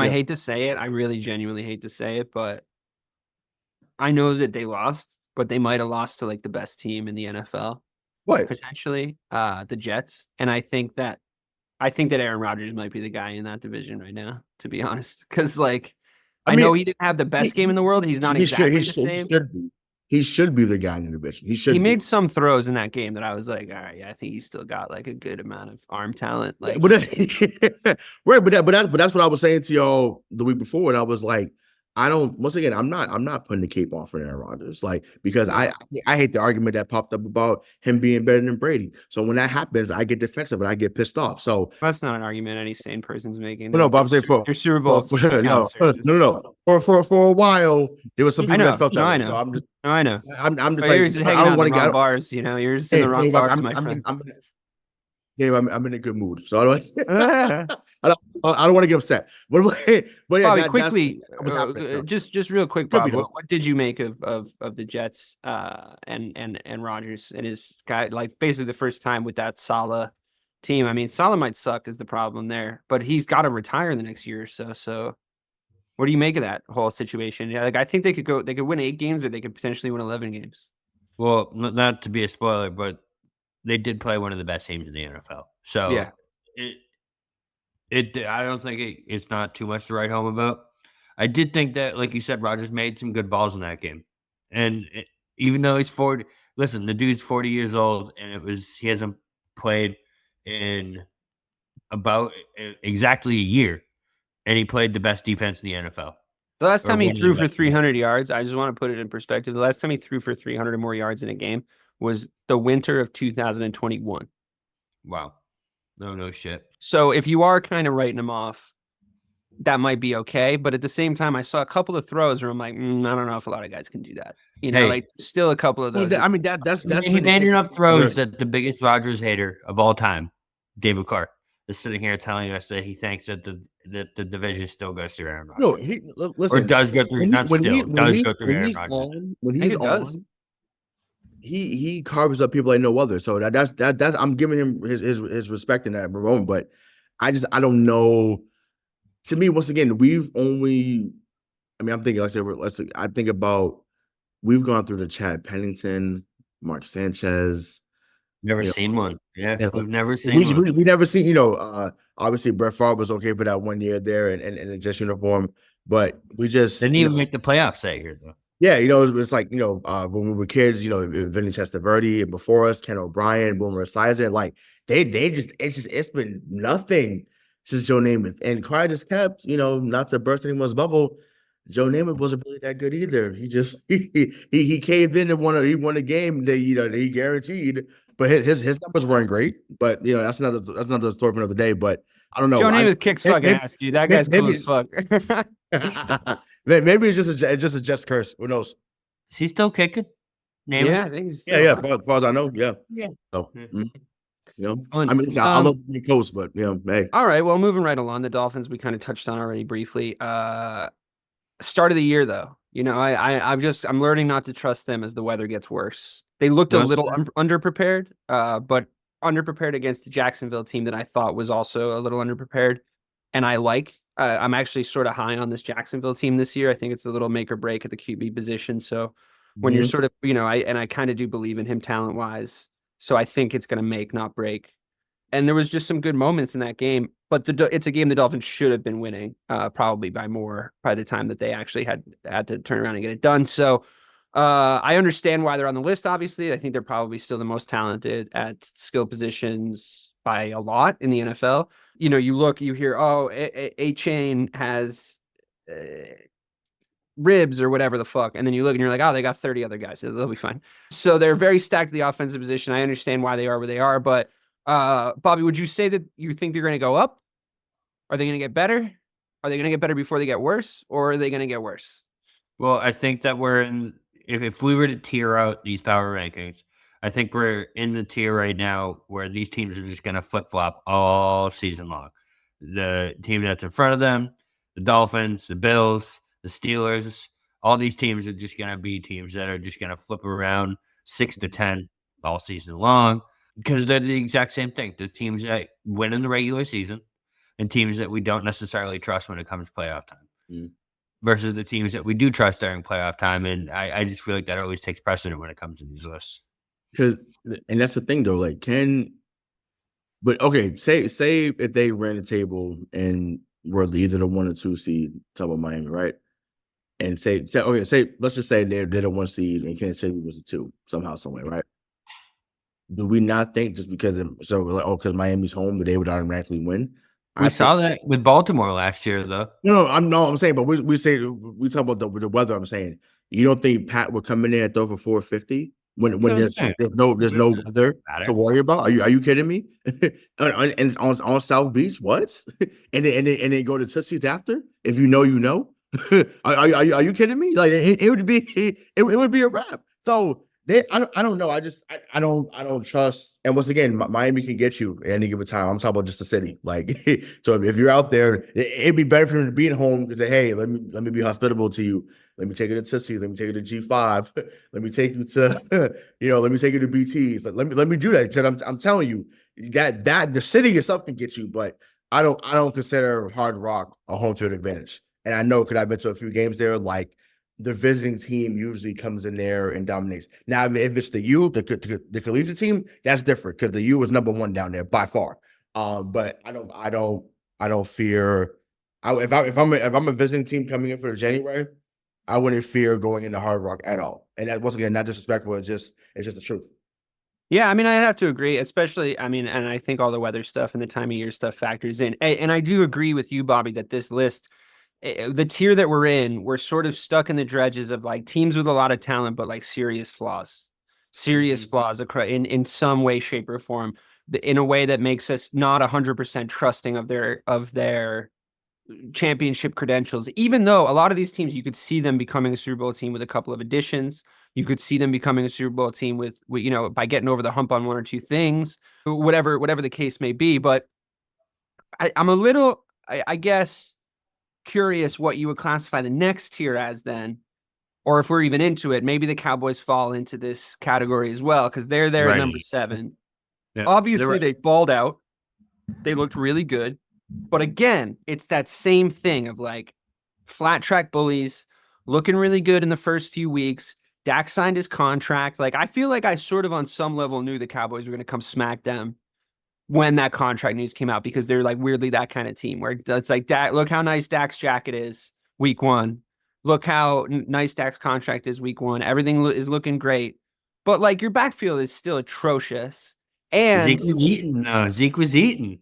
I Yeah. hate to say it. I really genuinely hate to say it, but I know that they lost, but they might have lost to like the best team in the NFL What? potentially, the Jets. And I think that Aaron Rodgers might be the guy in that division right now, to be honest. Because like I I mean, know he didn't have the best game in he, the world. He's not he should he exactly the should he same. should be. He should be the guy in the division. He He should be. made some throws in that game that I was like, all right, yeah, I think he's still got like a good amount of arm talent. Yeah, Like but he right, but that's what I was saying to y'all the week before, and I was like, I don't. Once again, I'm not putting the cape on for Aaron Rodgers, like because no. I hate the argument that popped up about him being better than Brady. So when that happens, I get defensive and I get pissed off. So That's not an argument any sane person's making. but no, but I'm saying Your Super Bowl no, announcers. no. For a while, there was some I people that know. felt No, that I way. So know. No, I know. I'm just But like you're just I hanging out don't in the want to wrong get. bars, You're just in the Hey, wrong hey, bars, my friend. I'm in a good mood, so I don't. I don't want to get upset. But yeah, Bobby, that's quickly, what's happening. So just real quick, it could be Bob. though. What did you make of the Jets and Rodgers and his guy? Like basically the first time with that Saleh team. I mean, Saleh might suck is the problem there, but he's got to retire the next year or so. So, what do you make of that whole situation? Yeah, like I think they could win 8 games, or they could potentially win 11 games. Well, not to be a spoiler, but they did play one of the best teams in the NFL. Yeah, So I don't think it's not too much to write home about. I did think that, like you said, Rodgers made some good balls in that game, and even though he's 40, listen, the dude's 40 years old, and he hasn't played in about exactly a year, and he played the best defense in the NFL. the last Or time he one of the threw for best. 300 yards, I just want to put it in perspective. The last time he threw for 300 or more yards in a game was the winter of 2021. Wow. No shit. So if you are kind of writing him off, that might be okay. But at the same time, I saw a couple of throws where I'm like, I don't know if a lot of guys can do that. Hey. Like still a couple of Well, those. I mean that's He made enough throws that the biggest Rodgers hater of all time, David Clark, is sitting here telling us that he thinks that the division still goes through Aaron Rodgers. No, listen. Or does go through, When does go through Aaron Rodgers. When think he's it does. on, he carves up people like no other. So that's I'm giving him his respect in that moment. But I don't know. To me, once again, I'm thinking, I think about we've gone through the Chad Pennington, Mark Sanchez. Never seen one. Yeah, we've never We seen one. we never seen, obviously Brett Favre was okay for that 1 year there in a just uniform, but we just Didn't even make the playoffs that year though. yeah, it's like, when we were kids, Vinny Testaverde and before us, Ken O'Brien, Boomer Esiason, like it's been nothing since Joe Namath. And Cry just kept, not to burst anyone's bubble, Joe Namath wasn't really that good either. He just he caved in and won a game that that he guaranteed, but his numbers weren't great. But that's another story for another day. But I don't know. Joe Namath kicks fucking ass, dude. That guy's cool as fuck. Maybe it's just a Jets curse. Who knows? Is he still kicking? Name Yeah, it? I think he's Yeah. As far as I know, yeah. Yeah. So, Fun. I mean, I love the coast, but hey. All right, well, moving right along, the Dolphins we kind of touched on already briefly. Start of the year though, I'm learning not to trust them as the weather gets worse. They looked a little underprepared, but underprepared against the Jacksonville team that I thought was also a little underprepared. And I'm actually sort of high on this Jacksonville team this year. I think it's a little make or break at the QB position. So when you're sort of, I kind of do believe in him talent wise. So I think it's going to make, not break. And there was just some good moments in that game, but it's a game the Dolphins should have been winning, probably by more by the time that they actually had to turn around and get it done. So I understand why they're on the list. Obviously, I think they're probably still the most talented at skill positions by a lot in the NFL. You hear, A-Chain has ribs or whatever the fuck, and then you look and you're like, oh, they got 30 other guys, so they'll be fine. So they're very stacked at the offensive position. I understand why they are where they are, but Bobby, would you say that you think they're going to go up? Are they going to get better? Are they going to get better before they get worse, or are they going to get worse? Well, I think that we're in. If we were to tier out these power rankings, I think we're in the tier right now where these teams are just going to flip flop all season long. The team that's in front of them, the Dolphins, the Bills, the Steelers, all these teams are just going to be teams that are just going to flip around 6 to 10 all season long. Because they're the exact same thing. The teams that win in the regular season and teams that we don't necessarily trust when it comes to playoff time. Mm. Versus the teams that we do trust during playoff time. And I just feel like that always takes precedent when it comes to these lists. And that's the thing though, like but okay, say if they ran the table and were either the 1 or 2 seed, talk about Miami, right? And say let's just say they're the 1 seed and Kansas City was a 2 somehow, some way, right? Do we not think just because because Miami's home that they would automatically win? We saw that with Baltimore last year, though. I'm saying, but we talk about the weather. I'm saying you don't think Pat would come in there and throw for 450 when there's no weather to worry about? Are you kidding me? And on South Beach, what? and then go to Tootsie's after? If you know, you know. Are you kidding me? Like it would be a wrap. So I don't know. I don't trust. And once again, Miami can get you at any given time. I'm talking about just the city. Like, so if you're out there, it'd be better for them to be at home because hey, let me be hospitable to you. Let me take you to Tootsie's. Let me take you to G5. Let me take you to let me take you to BT's. Let me do that because I'm telling you that the city itself can get you, but I don't consider Hard Rock a home field advantage. And I know because I've been to a few games there, like. The visiting team usually comes in there and dominates. Now, if it's the U, the collegiate team, that's different because the U is number 1 down there by far. But I don't fear. If I'm a visiting team coming in for January, I wouldn't fear going into Hard Rock at all. And that once again, not disrespectful. It's just the truth. Yeah, I mean, I'd have to agree, especially, I mean, and I think all the weather stuff and the time of year stuff factors in. And I do agree with you, Bobby, that this list. The tier that we're in, we're sort of stuck in the dredges of like teams with a lot of talent, but like serious flaws in some way, shape, or form, in a way that makes us not 100% trusting of their championship credentials. Even though a lot of these teams, you could see them becoming a Super Bowl team with a couple of additions. You could see them becoming a Super Bowl team with by getting over the hump on 1 or 2 things, whatever the case may be. But I'm a little, I guess, curious what you would classify the next tier as then, or if we're even into it, maybe the Cowboys fall into this category as well because they're there at number 7. Yeah, obviously they balled out, they looked really good, but again, it's that same thing of like flat track bullies looking really good in the first few weeks. Dak signed his contract. Like I feel like I sort of on some level knew the Cowboys were going to come smack them when that contract news came out because they're like weirdly that kind of team where it's like, Dak, look how nice Dak's jacket is week 1. Look how nice Dak's contract is week 1. Everything is looking great. But like your backfield is still atrocious. And Zeke was eating.